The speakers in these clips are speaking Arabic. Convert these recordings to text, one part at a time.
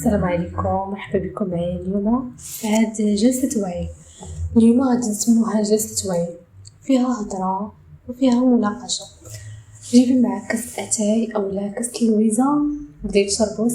السلام عليكم، مرحبا بكم معايا اليوم في هاد جلسة وعي. اليوم غادي نسموها جلسة وعي، فيها هضرة وفيها مناقشة. جيبي معاك كاس اتاي اولا كاس اللويزة، بداي تشربو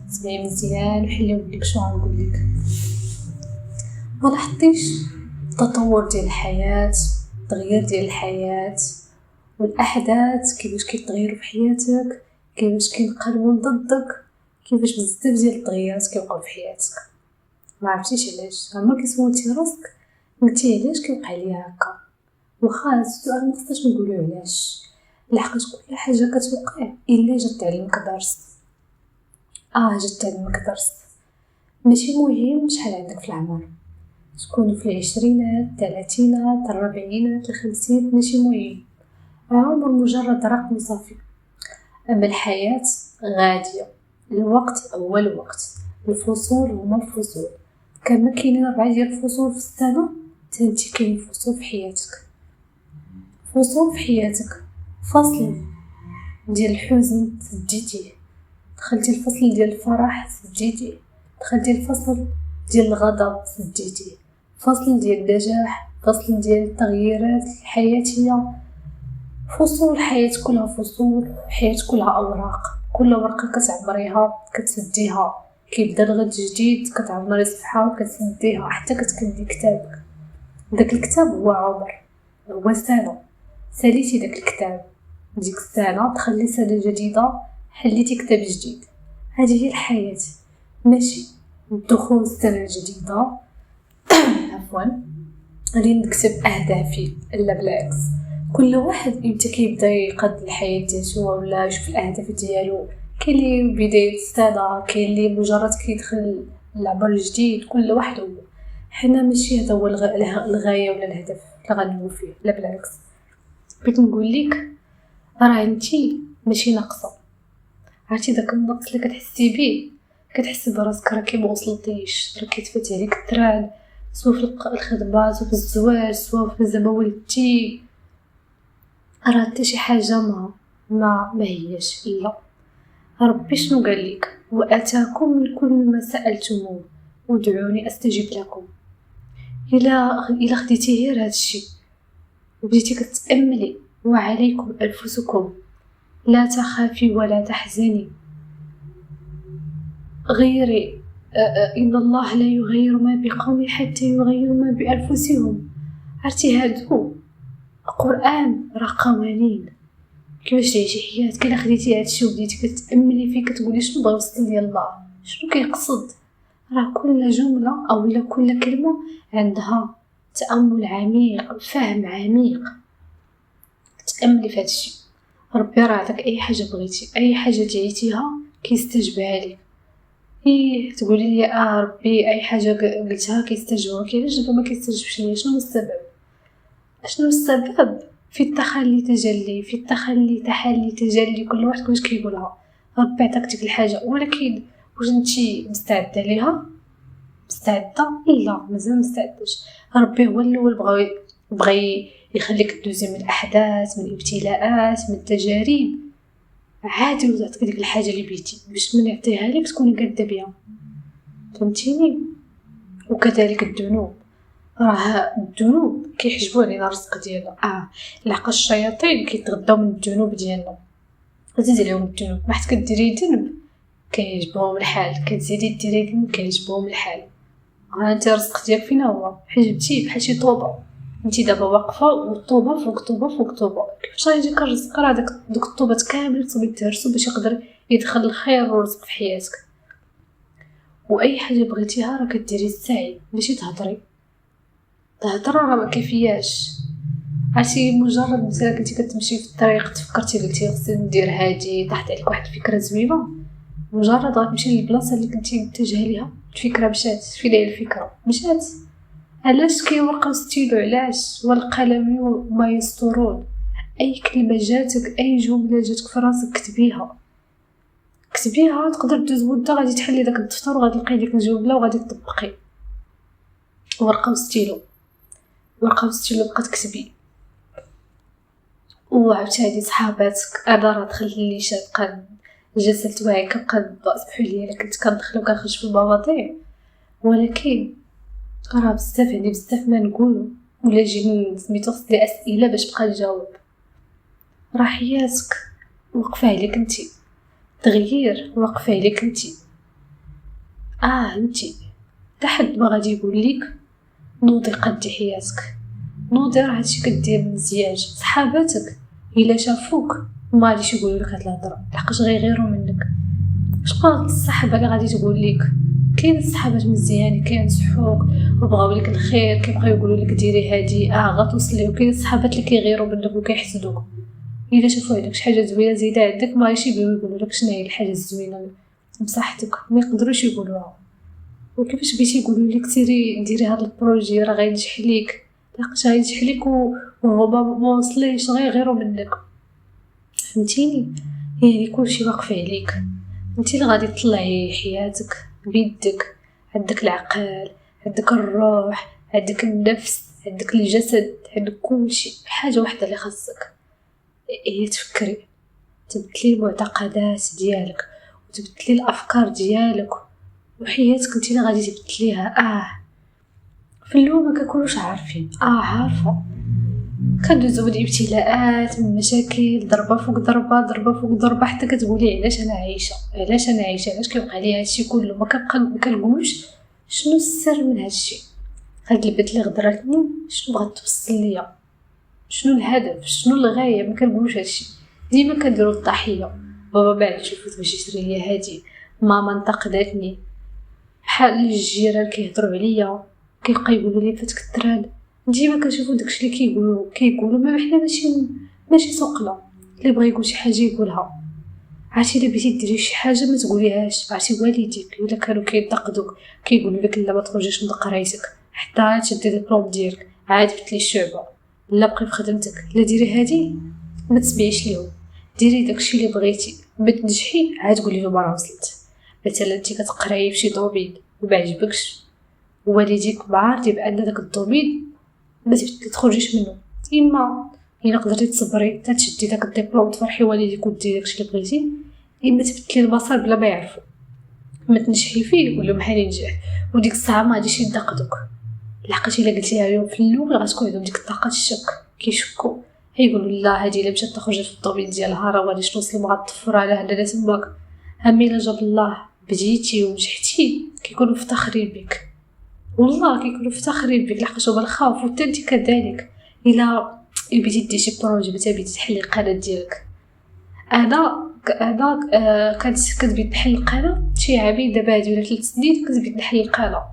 سمعي مزيان وحلي وديك شنو غنقولك. ما لاحظتيش التطور ديال الحياة، التغيير ديال الحياة والاحداث كيفاش كيتغيروا في حياتك، كيفاش كينقلبوا ضدك، كيفاش بزاف ديال التغييرات كيوقعوا في حياتك. ما عرفتيش علاش؟ عمرك سولتي راسك قلتي علاش كيوقع ليا هكا؟ واخا هذا السؤال ما خصناش نقولوا علاش، لحقاش كل حاجه كتوقع الا جات تعلمك درس. جات تعلمك درس. ماشي مهم شحال عندك في العمر، تكون في العشرينات، الثلاثينات، الربعينات، الخمسينات، ماشي مهم. عمر مجرد رقم صافي. اما الحياه غاديه، الوقت هو الوقت، الفصول هما الفصول. كما كاينين 4 ديال الفصول في السنه، تانتي كاين فصول في حياتك. فصول في حياتك، فصل ديال الحزن سديتيه، دخلتي الفصل ديال الفرح سديتيه، دخلتي الفصل ديال الغضب سديتيه، فصل ديال النجاح، فصل ديال التغييرات الحياتيه. فصول الحياة كلها فصول، الحياة كلها أوراق، كل ورقة كتعمريها كتسديها كيبدا الغد جديد، كتعمري صفحة وكتسديها حتى كتكملي كتابك. داك الكتاب هو عمر، هو سنة، ساليتي داك الكتاب، ديك السنة تخلي سنة جديدة، حليتي كتاب جديد. هذه هي الحياة، ماشي دخول السنة الجديدة عفوا غادي نكتب أهدافي، إلا بالعكس. كل واحد امتى كيبدا يقاد الحياة ديالو ولا يشوف الاهداف ديالو. كاين اللي بداية السنة، كاين اللي مجرد كيدخل العمر الجديد، كل واحد هو. حنا ماشي هذا هو الغاية ولا الهدف اللي غنمو فيه، لا بالعكس. بغيت نقول لك راه انتي ماشي ناقصه. عرفتي داك النقص اللي كتحسي به، كتحسي براسك راكي ما وصلتيش، راكي تفات عليك التران، سواء في الخدمه، سواء في الزواج، سواء في زعما ولدتي. راه حتى شي حاجه ما هياش. لا، ربي شنو قال لك؟ واتاكم من كل ما سالتموه ودعوني استجب لكم. الا خديتي غير هادشي وبديتي كتاملي وعليكم انفسكم لا تخافي ولا تحزني، غيري ان الله لا يغير ما بقوم حتى يغيروا ما بانفسهم. عرفتي هادو القران راه قوانين كيفاش تعيشي حياتك. الا خديتي هادشي وبديتي كتاملي فيه، كتقولي شنو بغا يوصل لي الله، شنو كيقصد. راه كل جمله او لا كل كلمه عندها تامل عميق، فهم عميق. تاملي في هادشي، ربي راه عطاك اي حاجه بغيتي، اي حاجه دعيتيها كيستجبها لك. تقولي لي ربي اي حاجه قلتها كيستجبها، كيفاش دابا ما كيستجبش ليا؟ شنو السبب؟ شنو السبب؟ في التخلي تجلي، في التخلي تحلي تجلي. كل واحد كيفاش كيقولها. ربي عطاك ديك الحاجه، ولكن واش انتي مستعده ليها؟ مستعده؟ لا، مازال مستعدش. ربي هو الاول بغى يخليك تدوزي من الاحداث، من الابتلاءات، من التجارب عادي، ويعطيك ديك الحاجه اللي بغيتي باش من يعطيها لك تكوني قاده بها. فهمتيني؟ وكذلك الذنوب، راه الذنوب كيحجبوا علينا الرزق ديالنا. لحقاش الشياطين كيتغداو من الذنوب ديالنا. زيد عليهم الذنوب، ما حيت كديري ذنب كيعجبهم الحال، كتزيدي ديري ذنب كيعجبهم الحال. انت الرزق ديالك فين هو؟ حجبتيه بحال شي طوبه، انت دابا واقفه والطوبه فوق طوبه فوق طوبه. كيفاش غيجيك الرزق؟ راه دوك الطوبات كامل خصهم يتهرسوا باش يقدر يدخل الخير والرزق في حياتك. واي حاجه بغيتيها راه كديري السعي، ماشي تهضري. الهضره راه ما كيفياش. عرفتي مجرد مثلا كنتي كتمشي في الطريق، تفكرتي قلتي خصني ندير هادي، طاحت عليك واحد الفكره زوينه، مجرد غتمشي للبلاصه اللي كنتي متجهه ليها، الفكره مشات. فين هي الفكره؟ مشات. علاش كيورقوا ستيلو؟ علاش؟ والقلم ما يسطرون. اي كلمه جاتك، اي جمله جاتك في راسك كتبيها، كتبيها. تقدر دوز مده غادي تحلي داك الدفتر وغادي تلقاي ديك الجمله وغادي تطبقي. ورقه وستيلو، ورقه وستيلو بقات تكتبي. وعاوتاني صحاباتك، انا راه دخل لي شقه الجلسة التوعية كنبقى اسمحوا لي الا كنت كندخل وكنخرج في المواضيع، ولكن راه بزاف يعني بزاف ما نقولو ولا يجي سميتو خصني اسئله باش نبقى نجاوب. راه حياتك واقفه عليك انتي، تغيير واقفه عليك انتي. انتي حتى حد ما غادي يقول لك نوضي قدي حياتك، نوضي راه هادشي كدير مزياج. صحاباتك الا شافوك ما غاديش يقولوا لك هاد الهضره لحقاش غيغيروا منك. شكون هاد الصحبه اللي غادي تقول لك؟ كاين الصحابات مزيانين كينصحوك وبغاو لك الخير، كيبقاو يقولوا لك ديري هادي غتوصلي، وكاين الصحابات اللي كيغيروا منك وكيحسدوك. الا شافوا عندك شي حاجه زوينه زيده عندك ما غاديش يبغيو يقولوا لك شنو هي الحاجه الزوينه بصحتك، ما يقدروش يقولوها. وكيفاش بغيتي يقولوا لك سيري ديري هذا البروجي راه غينجح ليك، لحقاش غينجح ليك وهو ما وصليش غيغيروا منك. فهمتيني؟ يعني كلشي واقف عليك، انتي اللي غادي تطلعي حياتك بيدك. عندك العقل، عندك الروح، عندك النفس، عندك الجسد، عندك كلشي. حاجه واحده اللي خاصك هي تفكري، تبدلي المعتقدات ديالك وتبدلي الافكار ديالك، وحياتك انت اللي غادي تبدليها. في الاول ما كنكونوش عارفين، عارفه كندوزو من ابتلاءات، من مشاكل، ضربه فوق ضربه، ضربه فوق ضربه، حتى كتقولي علاش انا عايشه، علاش انا عايشه، علاش كيوقع لي هادشي كله. ما كنقولوش شنو السر من هادشي، هاد البنت اللي غدرتني شنو بغات توصل ليا، شنو الهدف، شنو الغايه. ما كنقولوش هادشي، ديما كنديرو الضحيه. بابا ما عرفش يفوت باش يشري لي هادي، ماما انتقدتني، بحال الجيران كيهضروا عليا كيبقاو يقولوا لي فاتك الدران. ديما كنشوفوا داكشي اللي كيقولوا ما حنا ماشي سوقنا. اللي بغى يقول شي حاجه يقولها. عرفتي الا بغيتي ديري شي حاجه ما تقوليهاش. عرفتي والديك الا كانوا كينتقدوك كيقولوا لك لا ما تخرجيش من قرايتك حتى تشدي الدبلوم ديالك، عاد بتلي الشعبه، لا بقي في خدمتك، لا ديري هادي، ما تسمعيش ليهم، ديري داكشي اللي بغيتي. ما تنجحي عاد قولي لهم راه وصلت. مثلا انت كتقراي في شي دومين وما عجبكش، والديك معارضي بان داك الدومين ما تخرجيش منه، الا قدرتي تصبري حتى تشدي داك الدبلوم وتفرحي والديك وديري داكشي اللي بغيتي، اما تبدلي المسار بلا ما يعرفوا. ما تنجحي فيه قول لهم بحال ننجح، وديك الساعه ما غاديش ينتقدوك، لحقاش الا قلتيها لهم في الاول غتكون عندهم ديك الطاقه الشك، كيشكوا يقولوا لا هذه الا مشات تخرج في الدومين ديالها راه غادي توصل ما غتطفر على هنا تماك. اما الا جاب الله بديتي ونجحتي كيكونوا مفتخرين بك، والله كيكونوا مفتخرين بك لحقاش هما الخوف. وانت كذلك الا بغيتي ديري شي بروجي مثلا بغيتي تحلي القناه ديالك. انا كنت بغيت نحل القناه شي عامين دابا هادي ولا 3 سنين كنت بغيت نحل القناه.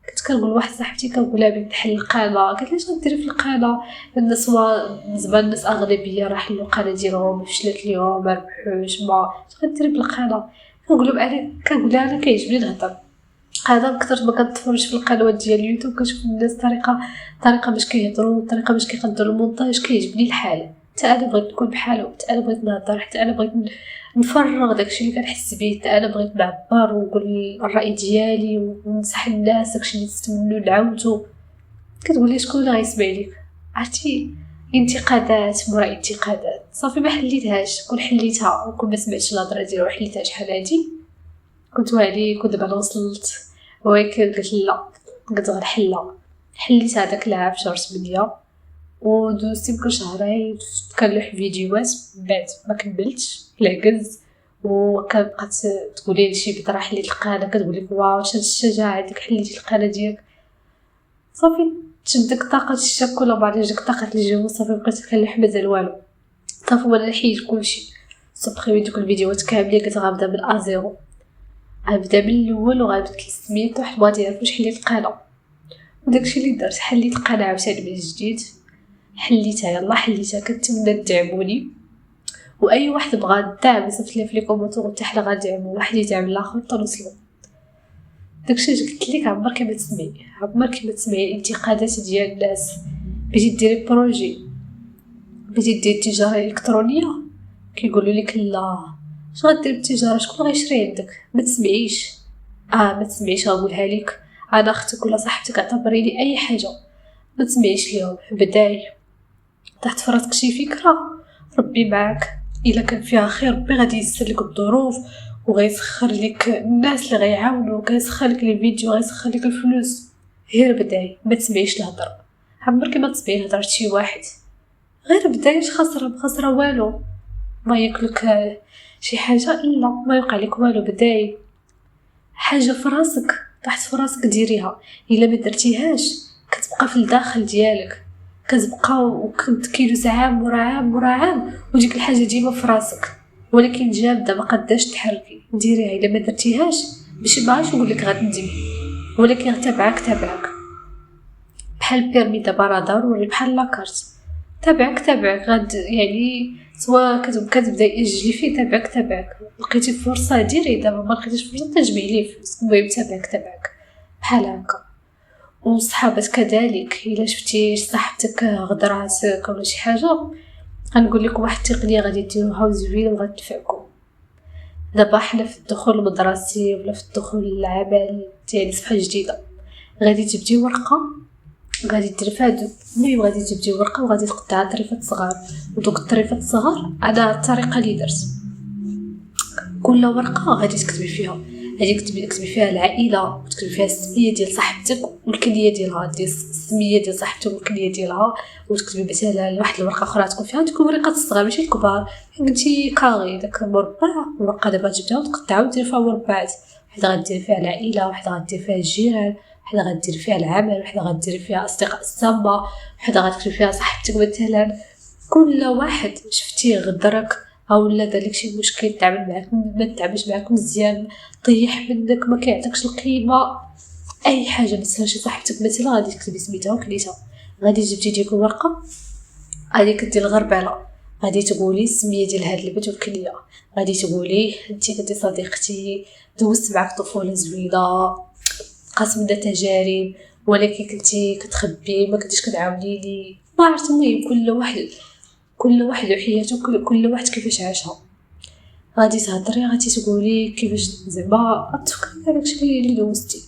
كنت كنقول لواحد صاحبتي كنقولها بغيت نحل القناه، قالت لي اش غديري في القناه، الناس زعما الناس اغلبيه راه حلوا القناه ديالهم فشلت ليهم ما ربحوش، ما اش غديري بالقناه. كنقول لهم انا كنقولها انا كيعجبني نهضر. هذا اكثر ما كنتفرج في القنوات ديال اليوتيوب كنشوف الناس طريقه باش كيهضروا، طريقه باش كيقدروا المونتاج، كيعجبني الحال. حتى انا بغيت نكون بحالهم، حتى انا بغيت نهضر، حتى انا بغيت نفرغ داكشي اللي كنحس به، حتى انا بغيت نعبر ونقول الراي ديالي وننصح الناس داكشي اللي تستمنوا نعاودو. كتقولي شكون اللي غيسمع ليك؟ عرفتي انتقادات مورا انتقادات، صافي ما حليتهاش. كون حليتها وكون ما سمعتش الهضره ديالها وحليتها شحال هادي كنت وعلي كنت دابا وصلت. ولكن قلت لا، قلت غنحلها. حليت هذاك العام في شهر 8 ودوزت يمكن شهرين كنلوح فيديوهات، من بعد ما كملتش العجز. وكنبقات تقولي لي شي بطرح حليت القناه، كتقول لك واو شاد الشجاعه عندك حليتي القناه ديالك. صافي تشدك طاقه الشك ولا بعد جاك طاقه الجو، صافي بقيت كنلوح مازال والو. صافي وانا نحيد كلشي، سبخي دوك الفيديوهات كاملين كنت غنبدا من ازيرو، غنبدا من الاول وغنبدل سميتو حيت بغيت يعرف واش حليت القناه. وداكشي اللي درت، حليت القناه عاوتاني من جديد، حليتها يلا حليتها. كنتمنى تدعموني، واي واحد بغى الدعم يصيفط لي في لي كومونتير حتى حنا غندعمو، واحد يدعم الاخر حتى نوصلوا. داكشي اللي قلت لك عمرك ما تسمعي، عمرك ما تسمعي الانتقادات ديال الناس. بغيتي ديري بروجي، بغيتي ديري التجاره الالكترونيه كيقولوا لك لا اش غدير بالتجاره، شكون غيشري عندك؟ ما تسمعيش. ما تسمعيش غنقولها لك، انا اختك ولا صاحبتك اعتبري لي اي حاجه، ما تسمعيش ليهم. بداي تحت فراسك شي فكره ربي معاك، الا كان فيها خير ربي غادي ييسر لك الظروف وغيسخر لك الناس اللي غيعاونوك، غيسخر لك لي فيديو، غيسخر لك الفلوس. غير بداي، ما تسمعيش الهضره، عمرك ما تسمعي هضره شي واحد، غير بداي. اش خسره والو، ما ياكلك شي حاجه، لا ما يوقع لك والو. بداي حاجه في راسك، طاحت في راسك ديريها، الا ما درتيهاش كتبقى في الداخل ديالك، كتبقى وكتكيدوز عام ورا عام ورا عام وديك الحاجه ديما في راسك، ولكن جامده ما قداش تحركي. ديريها، الا ما درتيهاش باش ما عادش نقول لك غتندمي، ولكن تابعك بحال بيرمي دابا راه ضروري، بحال لاكارت تابعك غاد يعني سواء كتبدا يأجلي فيه. تابعك لقيتي فرصه ديري، دابا ما لقيتيش فرصه تجمعي ليه فلوس. المهم تابعك بحال هكا. وصحابك كذلك، الا شفتي صاحبتك غدراتك ولا شي حاجه، غنقول لك واحد التقنيه غادي ديروها زوينه وغتنفعكم. دابا حنا في الدخول المدرسي ولا في الدخول للعمل ديالي صفحه جديده، غادي تبدي ورقه، غادي دير فيها المهم غادي تبدي ورقه وغادي تقطعها طريفات صغار، ودوك الطريفات الصغار على الطريقه اللي درت. كل ورقه غادي تكتبي فيها، غادي تكتبي فيها العائله، وتكتبي فيها السميه ديال صاحبتك والكنيه ديالها، ديال السميه ديال صاحبتك والكنيه ديالها. وتكتبي مثلا واحد الورقه اخرى تكون فيها ديك الورقات الصغار ماشي الكبار، قلتي كاري داك مربع. ورقه دابا تجبدها وتقطعها ودير فيها مربعات، وحده غدير فيها العائله، وحده غدير فيها الجيران، وحده غدير فيها العمل، وحده غدير فيها اصدقاء السامه، وحده غتكتبي فيها صاحبتك مثلا. كل واحد شفتيه غدرك او لا دالك شي مشكل، تعامل معاك ما تعاملش معاك مزيان، طيح منك، ما كيعطيكش القيمه، اي حاجه مثلا شي صاحبتك مثلا غادي تكتبي سميتها وكليتها. غادي جبتي ديك الورقه، غادي كدير الغربله، غادي تقولي السميه ديال هاد البنت والكليه، غادي تقولي انت كنتي صديقتي، دوزت معك طفوله زوينه، قاسمنا تجارب، ولكن كنتي كتخبي، ما كنتيش كتعاوني لي، ما عرفت. المهم كل واحد وحياته، كل واحد كيفاش عاشها. غادي تهضري، غادي تقولي كيفاش زعما تفكري داكشي اللي دوزتي.